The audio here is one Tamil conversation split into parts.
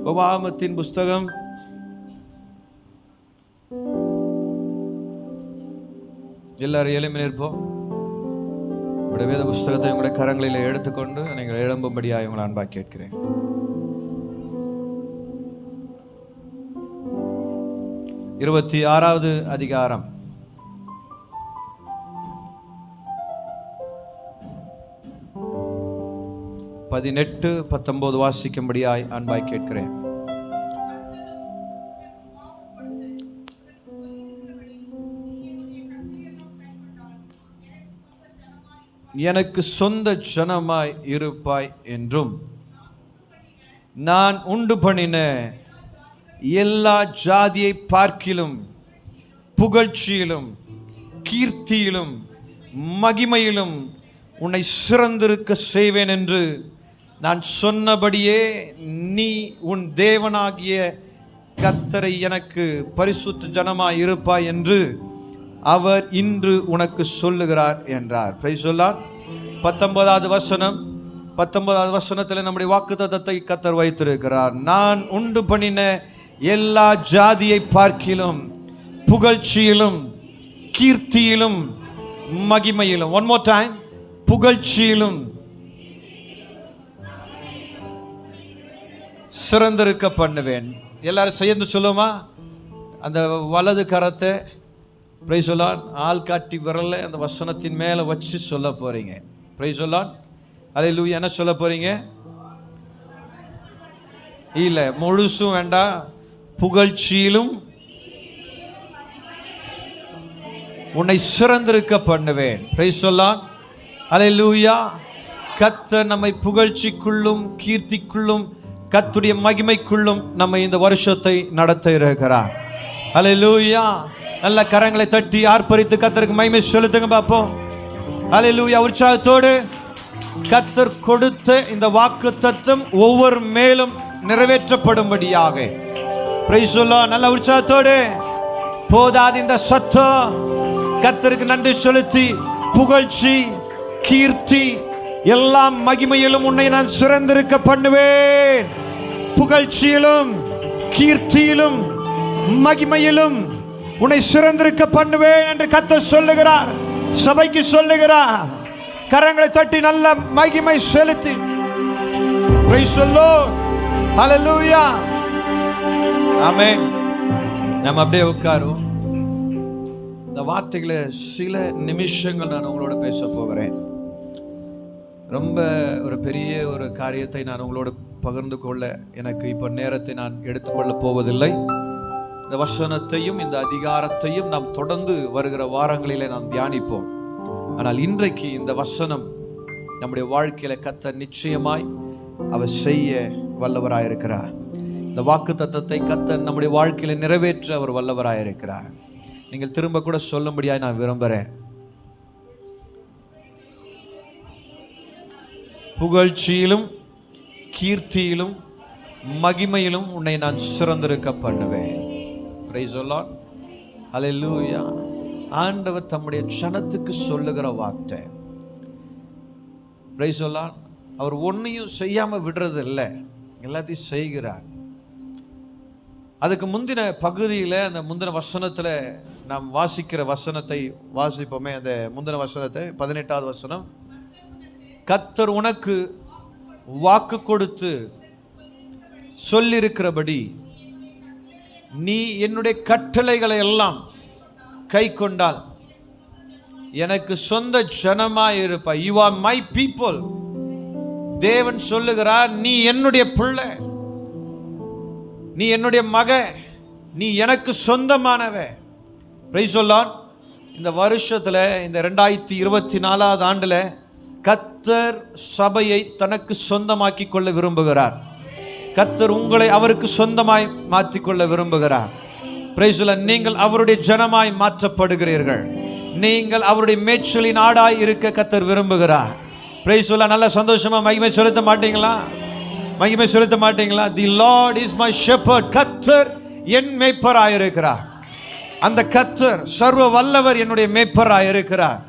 உபாகமத்தின் புஸ்தகம் எல்லாரும் எளிமையில் இருப்போம். உங்களுடைய வேத புஸ்தகத்தை உங்களுடைய கரங்களில் எடுத்துக்கொண்டு நீங்கள் எழும்பும்படியாக உங்களை அன்பாக கேட்கிறேன். 26வது அதிகாரம் 18-19 வாசிக்கும்படியாய் அன்பாய் கேட்கிறேன். எனக்கு சொந்த ஜனமாய் இருப்பாய் என்றும் நான் உண்டு பண்ணின எல்லா ஜாதியை பார்க்கிலும் புகழ்ச்சியிலும் கீர்த்தியிலும் மகிமையிலும் உன்னை சிறந்திருக்க செய்வேன் என்று நான் சொன்னபடியே நீ உன் தேவனாகிய கர்த்தரை எனக்கு பரிசுத்த ஜனமாய் இருப்பாய் என்று அவர் இன்று உனக்கு சொல்லுகிறார் என்றார். Price the Lord. 19வது வசனத்தில் நம்முடைய வாக்குத்தத்தத்தை கர்த்தர் வைத்திருக்கிறார். நான் உண்டு பண்ணின எல்லா ஜாதியை பார்க்கிலும் புகழ்ச்சியிலும் கீர்த்தியிலும் மகிமையிலும். One more time. புகழ்ச்சியிலும் சிறந்திருக்க பண்ணுவேன். எல்லாரும் சேர்ந்து சொல்லுமா? அந்த வலது கரத்தை பிரைஸ் தி லார்ட் ஆள் காட்டி விரல அந்த வசனத்தின் மேல வச்சு சொல்ல போறீங்க. Praise the Lord. அல்லேலூயா. என்ன சொல்ல போறீங்க? இல்ல, முழுசும் வேண்டாம். புகழ்ச்சியிலும் உன்னை சிறந்திருக்க பண்ணுவேன். Praise the Lord. அல்லேலூயா. கர்த்தர் நம்மை புகழ்ச்சிக்குள்ளும் கீர்த்திக்குள்ளும் கர்த்தருடைய மகிமைக்குள்ளும் நம்ம இந்த வருஷத்தை நடத்த இருக்கிறார். அல்லேலூயா. நல்ல கரங்களை தட்டி ஆர்ப்பரித்து கர்த்தருக்கு மகிமை செலுத்துங்க பார்ப்போம். அல்லேலூயா. உற்சாகத்தோடு கர்த்தர் கொடுத்த இந்த வாக்குத்தத்தம் ஒவ்வொரு மேலும் நிறைவேற்றப்படும்படியாக பிரைஸ் தி லார்ட். நல்ல உற்சாகத்தோடு. போதாது இந்த சத்தம். கர்த்தருக்கு நன்றி செலுத்தி புகழ்ச்சி கீர்த்தி எல்லா மகிமையிலும் உன்னை நான் சிறந்திருக்க பண்ணுவேன். புகழ்ச்சியிலும் கீர்த்தியிலும் மகிமையிலும் உன்னை சிறந்திருக்க பண்ணுவேன் என்று கர்த்தர் சொல்லுகிறார். சபைக்கு சொல்லுகிறார். கரங்களை தட்டி நல்ல மகிமை செலுத்தி பிரைஸ் தி லார்ட். ஹல்லேலூயா. ஆமென். நம்ம அப்படியே உட்காருவோம். இந்த வார்த்தைகளை சில நிமிஷங்கள் நான் உங்களோட பேச போகிறேன். ரொம்ப ஒரு பெரிய ஒரு காரியத்தை நான் உங்களோடு பகிர்ந்து கொள்ள எனக்கு இப்போ நேரத்தை நான் எடுத்துக்கொள்ள போவதில்லை. இந்த வசனத்தையும் இந்த அதிகாரத்தையும் நாம் தொடர்ந்து வருகிற வாரங்களிலே நாம் தியானிப்போம். ஆனால் இன்றைக்கு இந்த வசனம் நம்முடைய வாழ்க்கையில கர்த்தர் நிச்சயமாய் அவர் செய்ய வல்லவராயிருக்கிறார். இந்த வாக்கு தத்தத்தை கர்த்தர் நம்முடைய வாழ்க்கையில நிறைவேற்ற அவர் வல்லவராயிருக்கிறார். நீங்கள் திரும்ப கூட சொல்லும்படியாய் நான் விரும்புகிறேன். புகழ்ச்சியிலும் கீர்த்தியிலும் மகிமையிலும் உன்னை நான் சிறந்திருக்க பண்ணுவேன். Praise the Lord. ஹல்லேலூயா. ஆண்டவர் தம்முடைய ஜனத்துக்கு சொல்லுகிற வார்த்தை. Price the Lord. அவர் ஒன்னையும் செய்யாம விடுறது இல்லை, எல்லாத்தையும் செய்கிறார். அதுக்கு முந்தின பகுதியில் அந்த முந்தின வசனத்தில் நாம் வாசிக்கிற வசனத்தை வாசிப்போமே. அந்த முந்தின வசனத்தை 18வது வசனம். கர்த்தர் உனக்கு வாக்கு கொடுத்து சொல்லிருக்கிறபடி நீ என்னுடைய கட்டளைகளை எல்லாம் கை கொண்டால் எனக்கு சொந்த ஜனமாய் இருப்பாய். You are my people. தேவன் சொல்லுகிறார், நீ என்னுடைய பிள்ளை, நீ என்னுடைய மகன், நீ எனக்கு சொந்தமானவ. Price the Lord. இந்த வருஷத்துல இந்த 2024வது ஆண்டுல கர்த்தர் சபையை தனக்கு சொந்தமாக்கி கொள்ள விரும்புகிறார். கர்த்தர் உங்களை அவருக்கு சொந்தமாய் மாற்றிக்கொள்ள விரும்புகிறார். Price the Lord. நீங்கள் அவருடைய ஜனமாய் மாற்றப்படுகிறீர்கள். நீங்கள் அவருடைய மேய்ச்சலின் ஆடாய் இருக்க கர்த்தர் விரும்புகிறார். Price the Lord. நல்ல சந்தோஷமா மகிமை செலுத்த மாட்டீங்களா? மகிமை செலுத்த மாட்டீங்களா? தி லார்ட் இஸ் மை ஷெப்பர்ட். கர்த்தர் என் மேய்ப்பராய் இருக்கிறார். அந்த கர்த்தர் சர்வ வல்லவர் என்னுடைய மேய்ப்பராய் இருக்கிறார்.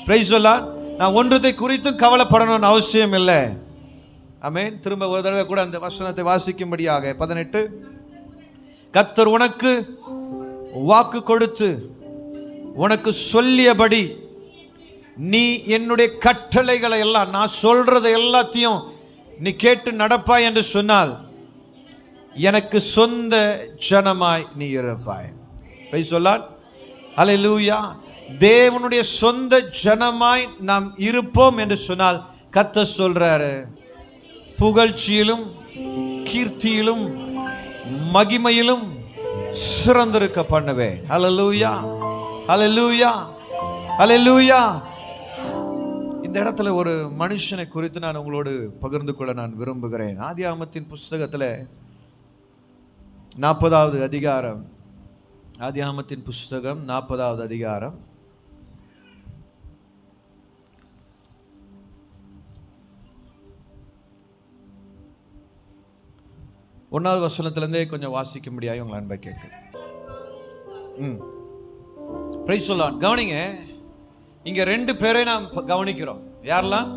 Praise the Lord. நான் ஒன்றத்தை குறித்தும் கவலைப்படணும்னு அவசியம் இல்லை. ஆமென். திரும்ப ஒரு தடவை கூட அந்த வசனத்தை வாசிக்கும்படியாக 18. கர்த்தர் உனக்கு வாக்கு கொடுத்து உனக்கு சொல்லியபடி நீ என்னுடைய கட்டளைகளை எல்லாம், நான் சொல்றதை எல்லாத்தையும் நீ கேட்டு நடப்பாய் என்று சொன்னால் எனக்கு சொந்த ஜனமாய் நீ இருப்பாய். Praise the Lord. ஹல்லேலூயா. தேவனுடைய சொந்த ஜனமாய் நாம் இருப்போம் என்று சொன்னால் கர்த்தர் சொல்றாரு, புகழ்ச்சியிலும் கீர்த்தியிலும் மகிமையிலும் சிறந்திருக்க பண்ணுவேன். ஹல்லேலூயா, ஹல்லேலூயா, ஹல்லேலூயா. இந்த இடத்துல ஒரு மனுஷனை குறித்து நான் உங்களோடு பகிர்ந்து கொள்ள நான் விரும்புகிறேன். ஆதியாகமத்தின் புஸ்தகத்தில் 40வது அதிகாரம், ஆதியாகமத்தின் புஸ்தகம் 40வது அதிகாரம் 1வது வசனத்திலிருந்தே கொஞ்சம் வாசிக்க முடியாது உங்களை அன்பை கேட்க. Praise the Lord. கவனிங்க, இங்க 2 பேரை நாம் கவனிக்கிறோம். யாரெல்லாம்?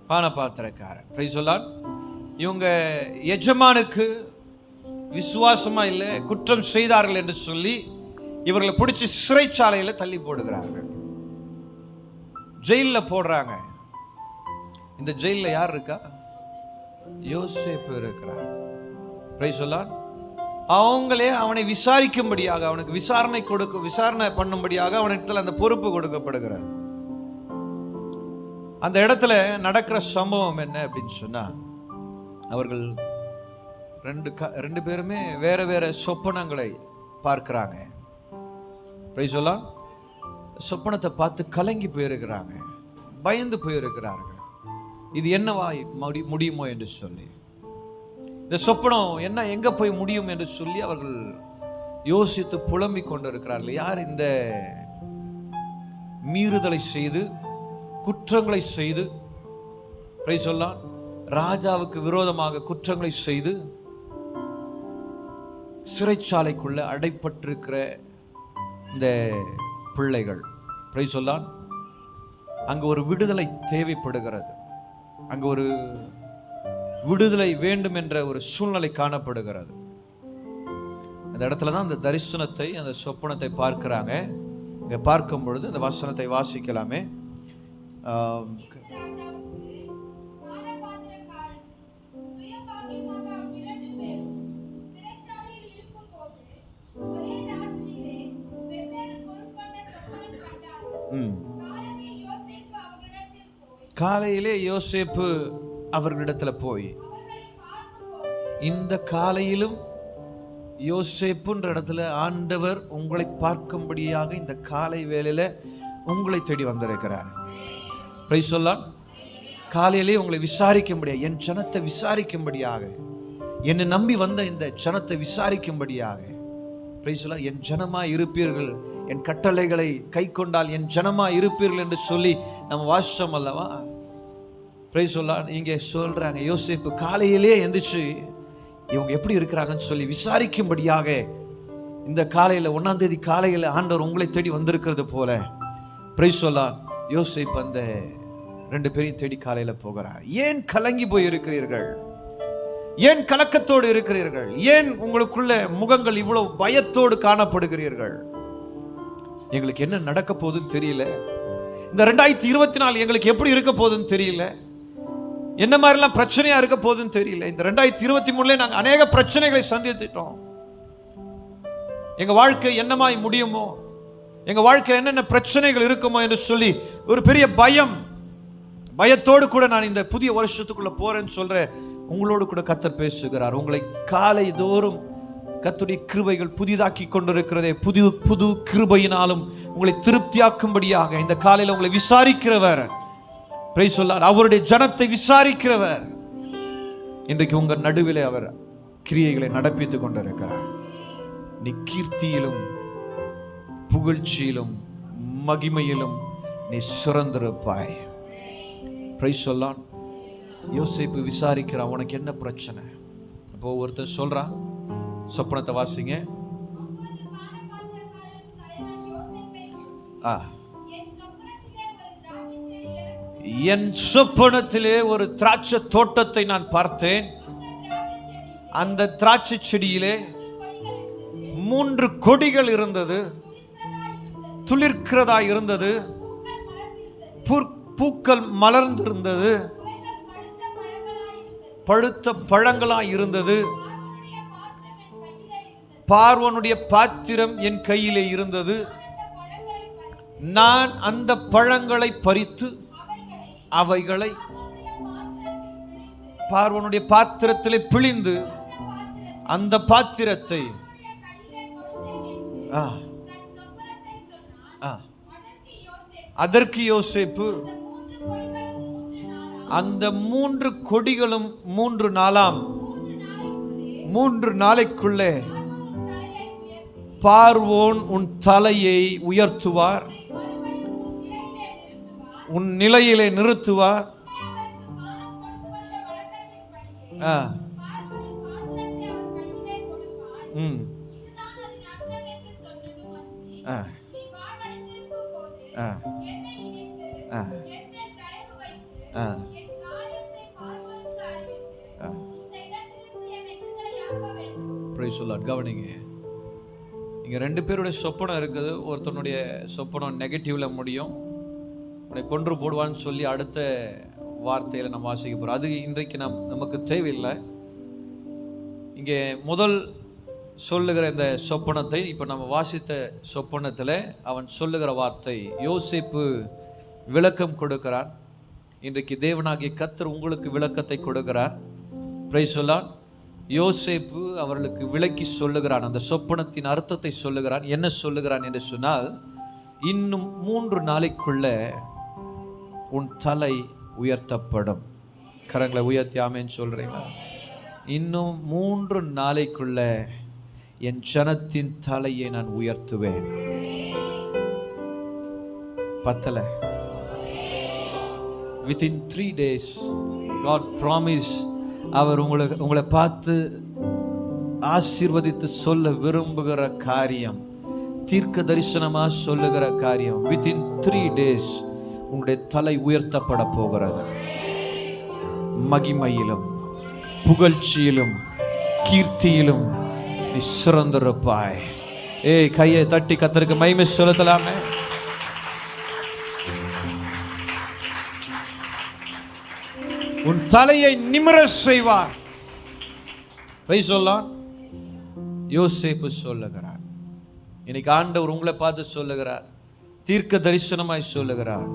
பானபாத்திரக்காரன். Praise the Lord. இவங்க எஜமானுக்கு விசுவாசமா இல்லை, குற்றம் செய்தார்கள் என்று சொல்லி இவர்களை பிடிச்சி சிறைச்சாலையில் தள்ளி போடுகிறார்கள், ஜெயிலில் போடுறாங்க. இந்த ஜெயிலில் யார் இருக்கா? யோசேப்பு இருக்கிறார். Praise the Lord. அவங்களே அவனை விசாரிக்கும்படியாக, அவனுக்கு விசாரணை பண்ணும்படியாக அவனிடத்தில் அந்த பொறுப்பு கொடுக்கப்படுகிறது. அந்த இடத்துல நடக்கிற சம்பவம் என்ன அப்படின்னு சொன்னா, அவர்கள் ரெண்டு பேருமே வேற வேற சொப்பனங்களை பார்க்கிறாங்க. Price the Lord. சொப்பனத்தை பார்த்து கலங்கி போயிருக்கிறாங்க, பயந்து போயிருக்கிறார்கள். இது என்னவா முடியுமோ என்று சொல்லி, இந்த சொப்பனம் என்ன எங்க போய் முடியும் என்று சொல்லி அவர்கள் யோசித்து புலம்பிக் கொண்டிருக்கிறார்கள். யார் இந்த மீறுதலை செய்து குற்றங்களை செய்து, பிரைஸ் தி லார்ட், ராஜாவுக்கு விரோதமாக குற்றங்களை செய்து சிறைச்சாலைக்குள்ள அடைப்பட்டிருக்கிற இந்த பிள்ளைகள். Price the Lord. அங்கு ஒரு விடுதலை தேவைப்படுகிறது, அங்கு ஒரு விடுதலை வேண்டும் என்ற ஒரு சூழ்நிலை காணப்படுகிறது. அந்த இடத்துல தான் அந்த தரிசனத்தை, அந்த சொப்பனத்தை பார்க்கிறாங்க. இங்க பார்க்கும் பொழுது அந்த வசனத்தை வாசிக்கலாமே. காலையிலே யோசேப்பு அவர்களிடத்தில் போய், இந்த காலையிலும் யோசேப்புன்ற இடத்துல ஆண்டவர் உங்களை பார்க்கும்படியாக இந்த காலை வேளையில உங்களை தேடி வந்திருக்கிறார். Price the Lord. காலையிலே உங்களை விசாரிக்கும்படியாக, என் ஜனத்தை விசாரிக்கும்படியாக, என்னை நம்பி வந்த இந்த ஜனத்தை விசாரிக்கும்படியாக, பிரைஸ் தி லார்ட், என் ஜனமாய் இருப்பீர்கள், என் கட்டளைகளை கை கொண்டால் என் ஜனமாய் இருப்பீர்கள் என்று சொல்லி நம்ம வாசிச்சோம் அல்லவா? Price the Lord. இங்கே சொல்றாங்க, யோசேப்பு காலையிலே எந்திரிச்சு இவங்க எப்படி இருக்கிறாங்கன்னு சொல்லி விசாரிக்கும்படியாக இந்த காலையில 1ஆம் தேதி காலையில ஆண்டவர் உங்களை தேடி வந்திருக்கிறது போல, பிரைஸ் தி லார்ட், யோசேப்பு அந்த 2 பேரையும் தேடி காலையில போகிறார். ஏன் கலங்கி போய் இருக்கிறீர்கள்? ஏன் கலக்கத்தோடு இருக்கிறீர்கள்? ஏன் உங்களுக்குள்ள முகங்கள் இவ்வளவு பயத்தோடு காணப்படுகிறீர்கள்? எங்களுக்கு என்ன நடக்க போகுதுன்னு தெரியல, இந்த 2024 எங்களுக்கு எப்படி இருக்க போகுதுன்னு தெரியல, என்ன மாதிரிலாம் பிரச்சனையா இருக்க போகுதுன்னு தெரியல. இந்த 2023 நாங்கள் அநேக பிரச்சனைகளை சந்தித்துட்டோம். எங்க வாழ்க்கை என்னமாய் முடியுமோ, எங்க வாழ்க்கையில் என்னென்ன பிரச்சனைகள் இருக்குமோ என்று சொல்லி ஒரு பெரிய பயத்தோடு கூட நான் இந்த புதிய வருஷத்துக்குள்ள போறேன்னு சொல்ற உங்களோடு கூட கர்த்தர் பேசுகிறார். உங்களை காலை தோறும் கர்த்தருடைய கிருபைகள் புதிதாக்கி கொண்டிருக்கிறதே, புது கிருபையினாலும் உங்களை திருப்தியாக்கும்படியாக இந்த காலையில் உங்களை விசாரிக்கிறவர், பிரைஸ் தி லார்ட், அவருடைய ஜனத்தை விசாரிக்கிறவர் இன்றைக்கு உங்க நடுவிலே அவர் கிரியைகளை நடப்பித்துக் கொண்டிருக்கிறார். நீ கீர்த்தியிலும் புகழ்ச்சியிலும் மகிமையிலும் நீ சிறந்திருப்பாய். Price the Lord. யோசேப்பு விசாரிக்கிறான், உனக்கு என்ன பிரச்சனை? அப்போ ஒருத்தர் சொல்றான், சொப்பனத்தை வாசிங்க. என் சொப்பனத்திலே ஒரு திராட்சை தோட்டத்தை நான் பார்த்தேன். அந்த திராட்சை செடியிலே 3 கொடிகள் இருந்தது, துளிர்க்கிறதா இருந்தது, பூக்கள் மலர்ந்திருந்தது, பழுத்த பழங்களாய் இருந்தது. பார்வோனுடைய பாத்திரம் என் கையிலே இருந்தது. நான் அந்த பழங்களை பறித்து அவைகளை பார்வோனுடைய பாத்திரத்திலே பிழிந்து அந்த பாத்திரத்தை அதற்கு யோசேப்பு அந்த 3 கொடிகளும் 3 நாளாம் 3 நாளைக்குள்ளே பார்வோன் உன் தலையை உயர்த்துவார், உன் நிலையிலே நிறுத்துவார். கவனிங்க, இங்க 2 பேருடைய சொப்பனம் இருக்குது. ஒருத்தனுடைய சொப்பனம் நெகட்டிவ்ல முடியும், உன்னை கொன்று போடுவான்னு சொல்லி அடுத்த வார்த்தையில நம்ம வாசிக்க போறோம். அது இன்றைக்கு நமக்கு தேவையில்லை. இங்கே முதல் சொல்லுகிற இந்த சொப்பனத்தை இப்ப நம்ம வாசித்த சொப்பனத்தில் அவன் சொல்லுகிற வார்த்தை, யோசேப்பு விளக்கம் கொடுக்கிறான். இன்றைக்கு தேவனாகிய கர்த்தர் உங்களுக்கு விளக்கத்தை கொடுக்கிறார். பிரைஸ் சொல்லான். யோசேப்பு அவர்களுக்கு விளக்கி சொல்லுகிறான், அந்த சொப்பனத்தின் அர்த்தத்தை சொல்லுகிறான். என்ன சொல்லுகிறான் என்று சொன்னால், இன்னும் 3 நாளைக்குள்ள உன் தலை உயர்த்தப்படும். கரங்களை உயர்த்தி ஆமென் சொல்றீங்களா? இன்னும் 3 நாளைக்குள்ள என் ஜனத்தின் தலையை நான் உயர்த்துவேன். பத்தல, within 3 days God promise. அவர் உங்களை பார்த்து ஆசீர்வதித்து சொல்ல விரும்புகிற காரியம், தீர்க்க தரிசனமா சொல்லுகிற காரியம், within 3 days உங்களுடைய தலை உயர்த்தப்பட போகிறது. மகிமையிலும் புகழ்ச்சியிலும் கீர்த்தியிலும் நீ சிறந்திருப்பாய். கையை தட்டி கர்த்தருக்கு மகிமை செலுத்தலாமே. உன் தலையை நிமிர செய்வார். யோசேப்பு சொல்லுகிறார். இன்னைக்கு ஆண்டவர் உங்களை பார்த்து சொல்லுகிறார், தீர்க்க தரிசனமாய் சொல்லுகிறார்.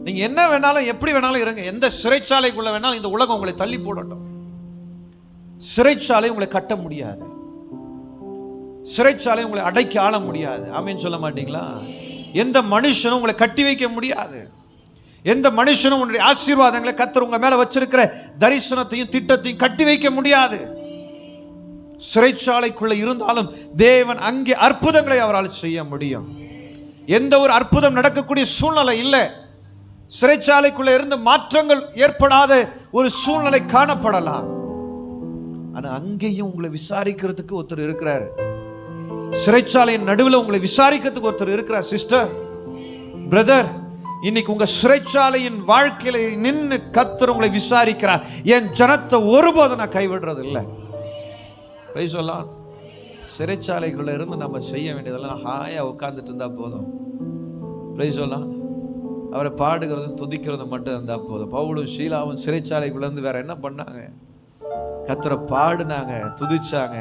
நீங்க என்ன வேணாலும் எப்படி வேணாலும் இருங்க, எந்த சிறைச்சாலைக்குள்ள வேணாலும் இந்த உலகம் உங்களை தள்ளி போடட்டும், சிறைச்சாலை உங்களை கட்ட முடியாது, சிறைச்சாலை உங்களை அடக்கி ஆள முடியாது. ஆமென் சொல்ல மாட்டீங்களா? எந்த மனுஷனும் உங்களை கட்டி வைக்க முடியாது. எந்த மனுஷனும் உன்னுடைய ஆசீர்வாதங்களை கர்த்தர் உங்க மேல வச்சிருக்கிற தரிசனத்தையும் திட்டத்தையும் கட்டி வைக்க முடியாது. சிறைச்சாலைக்குள்ள இருந்தாலும் தேவன் அங்கே அற்புதங்களை அவரால் செய்ய முடியும். எந்த ஒரு அற்புதம் நடக்கக்கூடிய சூழ்நிலை இல்லை. சிறைச்சாலைக்குள்ள இருந்து மாற்றங்கள் ஏற்படாத ஒரு சூழ்நிலை காணப்படலாம். ஆனா அங்கேயும் உங்களை விசாரிக்கிறதுக்கு ஒருத்தர் இருக்கிறார். சிறைச்சாலையின் நடுவில் உங்களை விசாரிக்கிறதுக்கு ஒருத்தர் இருக்கிறார். சிஸ்டர், பிரதர், இன்னைக்கு உங்க சிறைச்சாலையின் வாழ்க்கையில நின்று கர்த்தர் உங்களை விசாரிக்கிறார். என் ஜனத்தை ஒருபோதும் நான் கைவிடுறது இல்லை. சொல்லலாம், சிறைச்சாலைக்குள்ள இருந்து நம்ம செய்ய வேண்டியதெல்லாம் ஹாயா உட்கார்ந்துட்டு இருந்தா போதும். சொல்லலாம், அவரை பாடுகிறதும் துதிக்கிறதும் மட்டும் இருந்தா போதும். பவுலும் ஷீலாவும் சிறைச்சாலைக்குள்ள இருந்து வேற என்ன பண்ணாங்க? கர்த்தரை பாடுனாங்க, துதிச்சாங்க.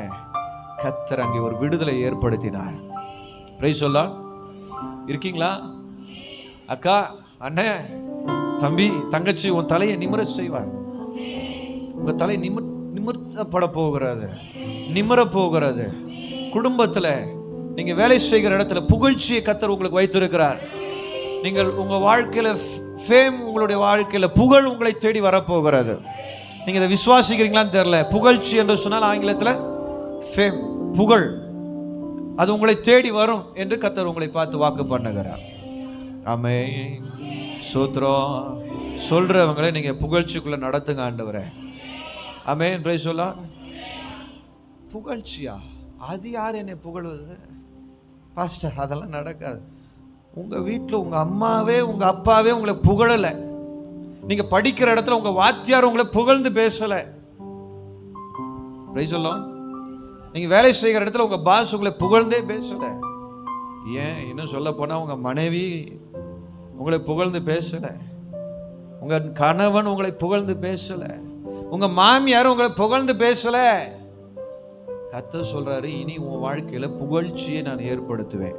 கர்த்தர் அங்கே ஒரு விடுதலை ஏற்படுத்தினார். சொல்லலாம், இருக்கீங்களா? அக்கா, அண்ணே, தம்பி, தங்கச்சி, உன் தலையை நிமிர செய்வார். உங்க தலை நிமிர்த்தப்பட போகிறது, நிமிர போகிறது. குடும்பத்தில் நீங்க வேலை செய்கிற இடத்துல புகழ்ச்சியை கர்த்தர் உங்களுக்கு வைத்திருக்கிறார். நீங்கள் உங்க வாழ்க்கையில ஃபேம், உங்களுடைய வாழ்க்கையில புகழ் உங்களை தேடி வரப்போகிறது. நீங்க இதை விசுவாசிக்கிறீங்களான்னு தெரியல. புகழ்ச்சி என்று சொன்னால் ஆங்கிலத்தில் ஃபேம், புகழ், அது உங்களை தேடி வரும் என்று கர்த்தர் உங்களை பார்த்து வாக்கு பண்ணுகிறார். ஆமென். சோத்ரம் சொல்றவங்களை நீங்க புகழ்ச்சிக்குள்ள நடத்துங்க ஆண்டவரே. ஆமென். பிரைஸ் சொல்லலாம். புகழ்ச்சியா? அது யார் என்னை புகழ்வது? பாஸ்டர், அதெல்லாம் நடக்காது. உங்க வீட்டில் உங்க அம்மாவே உங்க அப்பாவே உங்களை புகழலை. நீங்க படிக்கிற இடத்துல உங்க வாத்தியார் உங்களை புகழ்ந்து பேசலை. Price the Lord. நீங்க வேலை செய்கிற இடத்துல உங்க பாஸ் உங்களை புகழ்ந்தே பேசல. ஏன் இன்னும் சொல்ல போனா உங்க மனைவி உங்களை புகழ்ந்து பேசல, உங்க கணவன் உங்களை புகழ்ந்து பேசல, உங்க மாமியார் உங்களை புகழ்ந்து பேசல. கர்த்தர் சொல்றாரு, இனி உன் வாழ்க்கையில புகழ்ச்சியை நான் ஏற்படுத்துவேன்.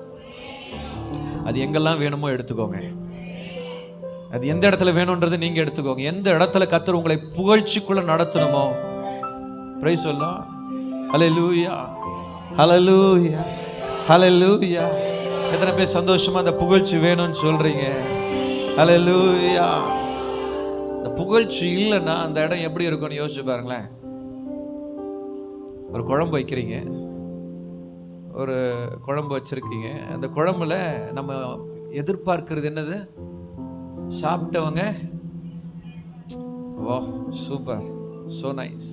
அது எங்கெல்லாம் வேணுமோ எடுத்துக்கோங்க. அது எந்த இடத்துல வேணும்ன்றது நீங்க எடுத்துக்கோங்க. எந்த இடத்துல கர்த்தர் உங்களை புகழ்ச்சிக்குள்ள நடத்தணுமோ. Price the Lord. ஹல்லேலூயா, ஹல்லேலூயா, ஹல்லேலூயா. எத்தனை பேர் சந்தோஷமா அந்த புகழ்ச்சி வேணும்னு சொல்றீங்க? ஹல்லேலூயா. இந்த புகழ்ச்சி இல்லைன்னா அந்த இடம் எப்படி இருக்கும்னு யோசிச்சு பாருங்களேன். ஒரு குழம்பு வைக்கிறீங்க, ஒரு குழம்பு வச்சிருக்கீங்க. அந்த குழம்புல நம்ம எதிர்பார்க்கிறது என்னது? சாப்பிட்டவங்க வா சூப்பர், சோ நைஸ்,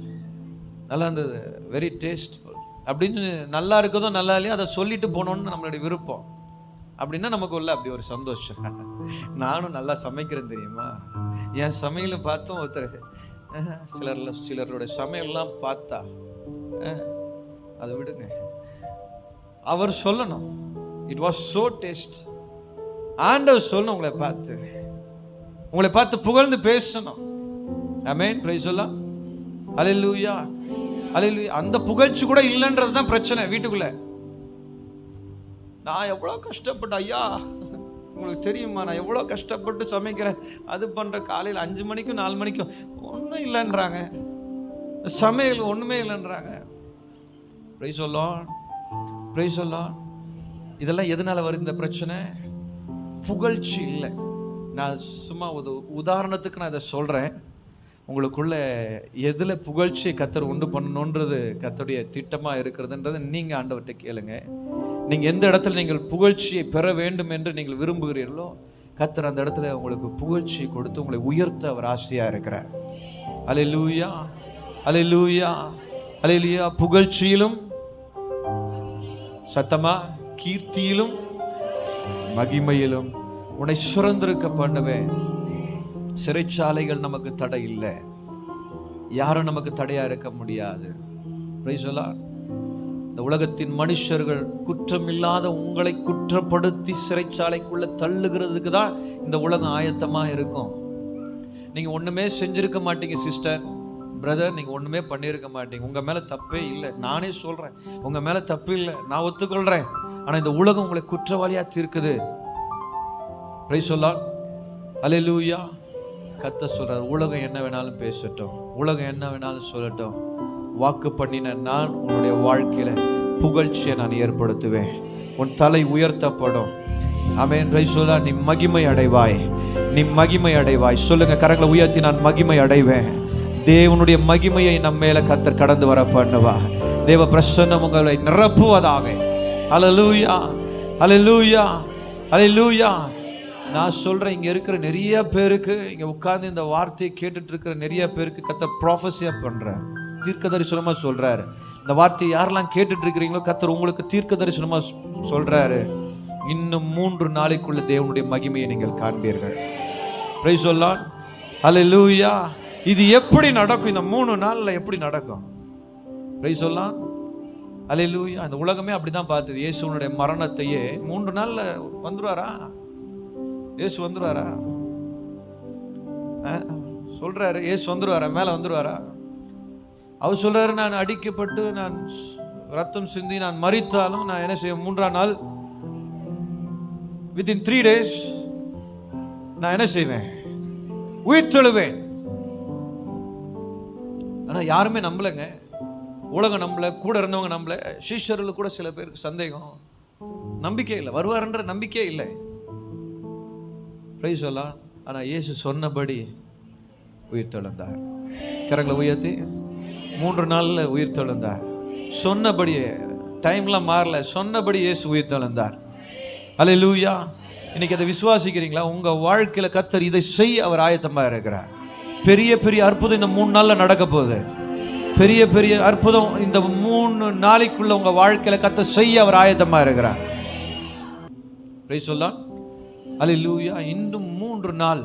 நல்லா இருந்தது, வெரி டேஸ்ட்ஃபுல் அப்படின்னு, நல்லா இருக்குதோ நல்லா இல்லையோ அதை சொல்லிட்டு போனோன்னு நம்மளுடைய விருப்பம். அப்படின்னா நமக்கு உள்ள அப்படி ஒரு சந்தோஷம். நானும் நல்லா சமைக்கிறேன் தெரியுமா, என் சமையலை பார்த்தும் ஒருத்தர் சிலருடைய சமையல்லாம் பார்த்தா அதை விடுங்க, அவர் சொல்லணும் இட் வாஸ் சோ டேஸ்ட். ஆண்டவர் சொல்லணும், உங்களை பார்த்து புகழ்ந்து பேசணும். ஆமென், பிரைஸ் தி லார்ட். ஹல்லேலூயா, ஹல்லேலூயா. அந்த புகழ்ச்சி கூட இல்லைன்றது தான் பிரச்சனை வீட்டுக்குள்ள. நான் எவ்வளோ கஷ்டப்பட்டு, ஐயா உங்களுக்கு தெரியுமா, நான் எவ்வளோ கஷ்டப்பட்டு சமைக்கிறேன், அது பண்ணுற, காலையில் 5 மணிக்கும் 4 மணிக்கும் ஒன்றும் இல்லைன்றாங்க, சமையல் ஒன்றுமே இல்லைன்றாங்க. Praise the Lord, praise the Lord. இதெல்லாம் எதனால வருது இந்த பிரச்சனை? புகழ்ச்சி இல்லை. நான் சும்மா ஒரு உதாரணத்துக்கு நான் இதை சொல்கிறேன். உங்களுக்குள்ள எதில் புகழ்ச்சியை கர்த்தர் உண்டு பண்ணணுன்றது கர்த்தருடைய திட்டமாக இருக்கிறதுன்றது நீங்கள் ஆண்டவர்கிட்ட கேளுங்க. நீங்கள் எந்த இடத்துல நீங்கள் புகழ்ச்சியை பெற வேண்டும் என்று நீங்கள் விரும்புகிறீர்களோ கர்த்தர் அந்த இடத்துல உங்களுக்கு புகழ்ச்சியை கொடுத்து உங்களை உயர்த்த அவர் ஆசையாக இருக்கிறார். அல்லேலூயா, அல்லேலூயா, அல்லேலூயா. புகழ்ச்சியிலும் சத்தமா, கீர்த்தியிலும் மகிமையிலும் உன்னை சுரந்திருக்க பண்ணுவேன். சிறைச்சாலைகள் நமக்கு தடை இல்லை, யாரும் நமக்கு தடையா இருக்க முடியாது. Price the Lord. இந்த உலகத்தின் மனுஷர்கள் குற்றமில்லாத உங்களை குற்றப்படுத்தி சிறைச்சாலைக்குள்ள தள்ளுகிறதுக்கு தான் இந்த உலகம் ஆயத்தமா இருக்கும். நீங்க ஒண்ணுமே செஞ்சிருக்க மாட்டீங்க சிஸ்டர், பிரதர், நீங்க ஒண்ணுமே பண்ணியிருக்க மாட்டீங்க, உங்க மேல தப்பே இல்லை. நானே சொல்றேன், உங்க மேல தப்பு இல்லை, நான் ஒத்துக்கொள்றேன். ஆனா இந்த உலகம் உங்களை குற்றவாளியா தீர்க்குது. Price the Lord. அல்லேலூயா. கர்த்தர் சொல்றார், உலகம் என்ன வேணாலும் பேசட்டும், உலகம் என்ன வேணாலும் சொல்லட்டும், வாக்கு பண்ணின நான் உன்னுடைய வாழ்க்கையில புகழ்ச்சியை நான் ஏற்படுத்துவேன். உன் தலை உயர்த்தப்படும். ஆமென். Praise the Lord. நீ மகிமை அடைவாய், நீ மகிமை அடைவாய். சொல்லுங்க, கரங்களை உயர்த்தி, நான் மகிமை அடைவேன். தேவனுடைய மகிமையை நம்ம மேல கர்த்தர் கடந்து வர பண்ணுவா. தேவ பிரசன்னம் உங்களை நிரப்புவதாக. அல்லேலூயா, அல்லேலூயா, அல்லேலூயா. நான் சொல்றேன், இங்க இருக்கிற நிறைய பேருக்கு, இங்க உட்கார்ந்து இந்த வார்த்தையை கேட்டுட்டு இருக்கிற நிறைய பேருக்கு கர்த்தர் ப்ராஃபஸியா பண்றார், தீர்க்க தரிசனமா சொல்றாரு. இந்த வார்த்தையை யாரெல்லாம் கேட்டுட்டு இருக்கிறீங்களோ கர்த்தர் உங்களுக்கு தீர்க்க தரிசனமா சொல்றாரு. இன்னும் 3 நாளைக்குள்ள தேவனுடைய மகிமையை நீங்கள் காண்பீர்கள். Praise the Lord. அல்லேலூயா. இது எப்படி நடக்கும்? இந்த 3 நாள்ல எப்படி நடக்கும்? Praise the Lord. அல்லேலூயா. அந்த உலகமே அப்படிதான் பார்த்தது. இயேசுனுடைய மரணத்தையே 3 நாள்ல வந்துருவாரா? இயேசு வந்துருவாரா? சொல்றாரு, இயேசு வந்துருவாரா? மேல வந்துருவாரா? அவர் சொல்றாரு, நான் அடிக்கப்பட்டு, நான் ரத்தம் சிந்தி, நான் மரித்தாலும் நான் என்ன செய்வேன்? 3ஆம் நாள், within 3 days நான் என்ன செய்வேன்? உயிர் தெழுவேன். ஆனா யாருமே நம்பலங்க. உலகம் நம்பல, கூட இருந்தவங்க நம்பல, சீஷர்கள் கூட சில பேருக்கு சந்தேகம், நம்பிக்கை இல்லை, வருவாருன்ற நம்பிக்கை இல்லை. Price the Lord. ஆனா இயேசு சொன்னபடி உயிர் தெழுந்தார். கரங்களை உயர்த்தி, 3 நாள்ல உயிர் தெழுந்தார். சொன்னபடியே, டைம்லாம் மாறல, சொன்னபடி இயேசு உயிர் தெழுந்தார். அல்லேலூயா. இன்னைக்கு அதை விசுவாசிக்கிறீங்களா? உங்க வாழ்க்கையில கர்த்தர் இதை செய்ய அவர் ஆயத்தமா இருக்கிறார். பெரிய பெரிய அற்புதம் இந்த 3 நாள்ல நடக்க போகுது. பெரிய பெரிய அற்புதம் இந்த 3 நாளைக்குள்ள உங்க வாழ்க்கையில கர்த்தர் செய்ய அவர் ஆயத்தமா இருக்கிறார். Praise the Lord. அல்லேலூயா. இன்னும் 3 நாள்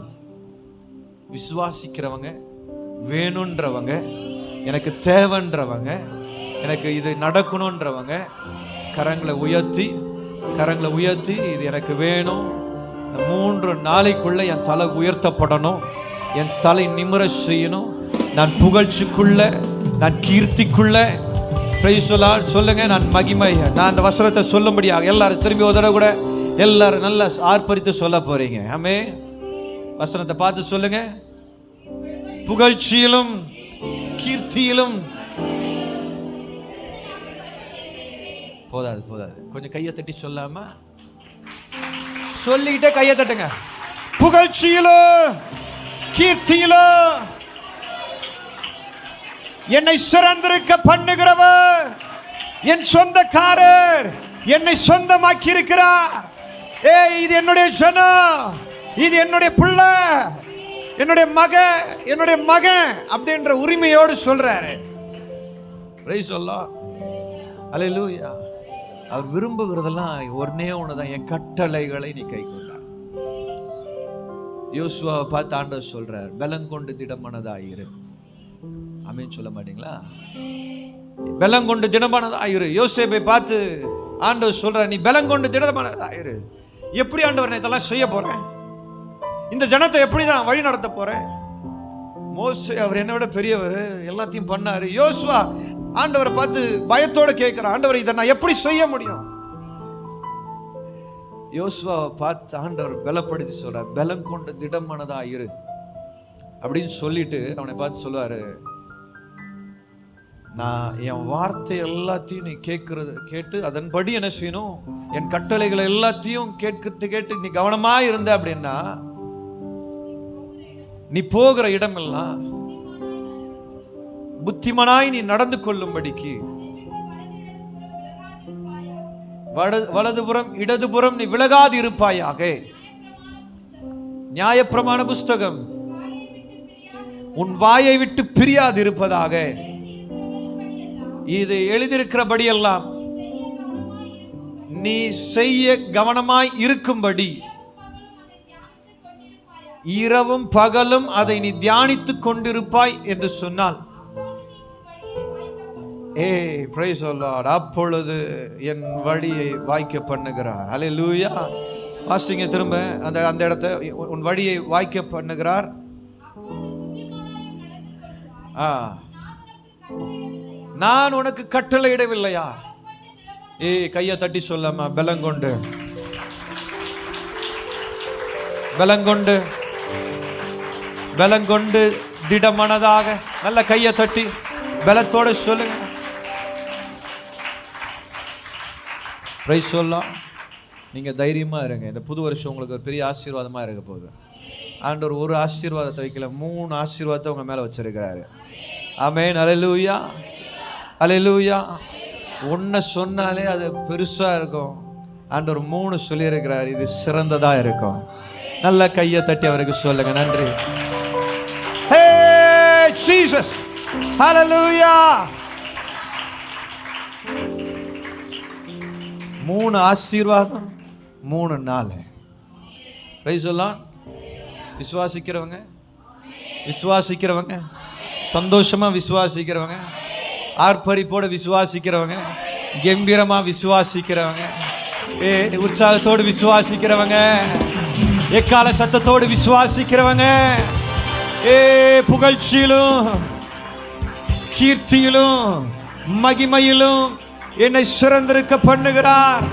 விசுவாசிக்கிறவங்க, வேணுன்றவங்க, எனக்கு தேவைன்றவங்க, எனக்கு இது நடக்கணுன்றவங்க கரங்களை உயர்த்தி இது எனக்கு வேணும். 3 நாளைக்குள்ள என் தலை உயர்த்தப்படணும், என் தலை நிமிர செய்யணும், நான் புகழ்ச்சிக்குள்ள, நான் கீர்த்திக்குள்ள. சொல்லுங்க, நான் மகிமை. நான் அந்த வசனத்தை சொல்லும்படியாக எல்லாரும் திரும்பி ஒரு தடவை கூட எல்லாரும் நல்லா ஆர்ப்பரித்து சொல்ல போறீங்க. ஆமென். வசனத்தை பார்த்து சொல்லுங்க. புகழ்ச்சியிலும் கீர்த்தியிலும். போதாது, கொஞ்சம் கையை தட்டி சொல்லாம சொல்லிக்கிட்டே கையை தட்டுங்க. புகழ்ச்சியிலும் கீர்த்தியிலும் என்னை சிறந்திருக்க பண்ணுகிறவர், என் சொந்தக்காரர், என்னை சொந்தமாக்கி இருக்கிறார். இது என்னுடைய ஜனம், இது என்னுடைய பிள்ளை, என்னுடைய மகன் அப்படின்ற உரிமையோடு சொல்றாரு. பிரைஸ் அல்லாஹ். அல்லேலூயா. அவர் விரும்புகிறதெல்லாம் ஒன்னே ஒண்ணுதான், என் கட்டளைகளை நீ கைக்கொண்டார். யோசுவாவை பார்த்து ஆண்டவர் சொல்றார், பலங்கொண்டு திடமனதாயிரு. ஆமென் சொல்ல மாட்டீங்களா? பலங்கொண்டு திடமனதாயிரு. யோசேப்பை பார்த்து ஆண்டவர் சொல்றார், நீ பலங்கொண்டு திடமனதாயிரு. எப்படி ஆண்டவர் நான் இதெல்லாம் செய்ய போறேன்? இந்த ஜனத்தை எப்படி நான் வழி நடத்த போறேன்? மோசே அவர் என்னை விட பெரியவர், எல்லாத்தையும் பண்ணாரு. யோசுவா ஆண்டவரை பார்த்து பயத்தோட கேட்கிறார், ஆண்டவர் இதை நான் எப்படி செய்ய முடியும்? யோசுவாவை பார்த்து ஆண்டவர் பலப்படுத்தி சொல்றார், பலம் கொண்டு திடமானதா இரு அப்படின்னு சொல்லிட்டு அவனை பார்த்து சொல்லுவாரு, நான் என் வார்த்தை எல்லாத்தையும் நீ கேட்டு அதன்படி என்ன செய்யணும், என் கட்டளைகளை எல்லாத்தையும் கேட்டு நீ கவனமா இருந்த அப்படின்னா நீ போகிற இடமெல்லாம் புத்திமனாய் நீ நடந்து கொள்ளும்படிக்கு வலதுபுறம் இடதுபுறம் நீ விலகாது இருப்பாயாக. நியாயப்பிரமாண புஸ்தகம் உன் வாயை விட்டு பிரியாது இருப்பதாக. இது எழுதியிருக்கிறபடி எல்லாம் நீ செய்ய கவனமாய் இருக்கும்படி இரவும் பகலும் அதை நீ தியானித்துக் கொண்டிருப்பாய் என்று சொன்னால், பிரைஸ் தி லார்ட், அப்பொழுது என் வழியை வாய்க்க பண்ணுகிறார். அல்லேலூயா. வாசிங்க திரும்ப அந்த இடத்தை, உன் வழியை வாய்க்க பண்ணுகிறார். நான் உனக்கு கட்டளையிடவில்லையா? கையை தட்டி சொல்லாமா, பலங்கொண்டு திடமனதாக நல்ல கையை தட்டி பலத்தோட சொல்லுங்க. பிரைஸ் சொல்லலாம். நீங்க தைரியமா இருங்க. இந்த புது வருஷம் உங்களுக்கு ஒரு பெரிய ஆசீர்வாதமா இருக்க போகுது. ஆண்டவர் ஒரு ஆசீர்வாதத்தை வைக்கல, 3 ஆசீர்வாதத்தை உங்க மேல வச்சிருக்கிறாரு. ஆமென். அல்லேலூயா, அல்லேலூயா. ஒன்ன சொன்னாலே அது பெருசா இருக்கும். ஆண்டவர் 3 சொல்லி இருக்கிறார், இது சிறந்ததா இருக்கும். நல்ல கையை தட்டி அவருக்கு சொல்லுங்க. நன்றி. ஹே ஜீசஸ், ஹalleluya. 3 ஆசீர்வாதம் 3 நாள். Price the Lord. விசுவாசிக்கிறவங்க சந்தோஷமா விசுவாசிக்கிறவங்க, ஆர்ப்பரிப்போட விசுவாசிக்கிறவங்க, கம்பீரமா விசுவாசிக்கிறவங்க, உற்சாகத்தோடு விசுவாசிக்கிறவங்க, எக்கால சத்தத்தோடு விசுவாசிக்கிறவங்க, புகழ்ச்சியிலும் கீர்த்தியிலும் மகிமையிலும் என்னை சிறந்திருக்க பண்ணுகிறார்.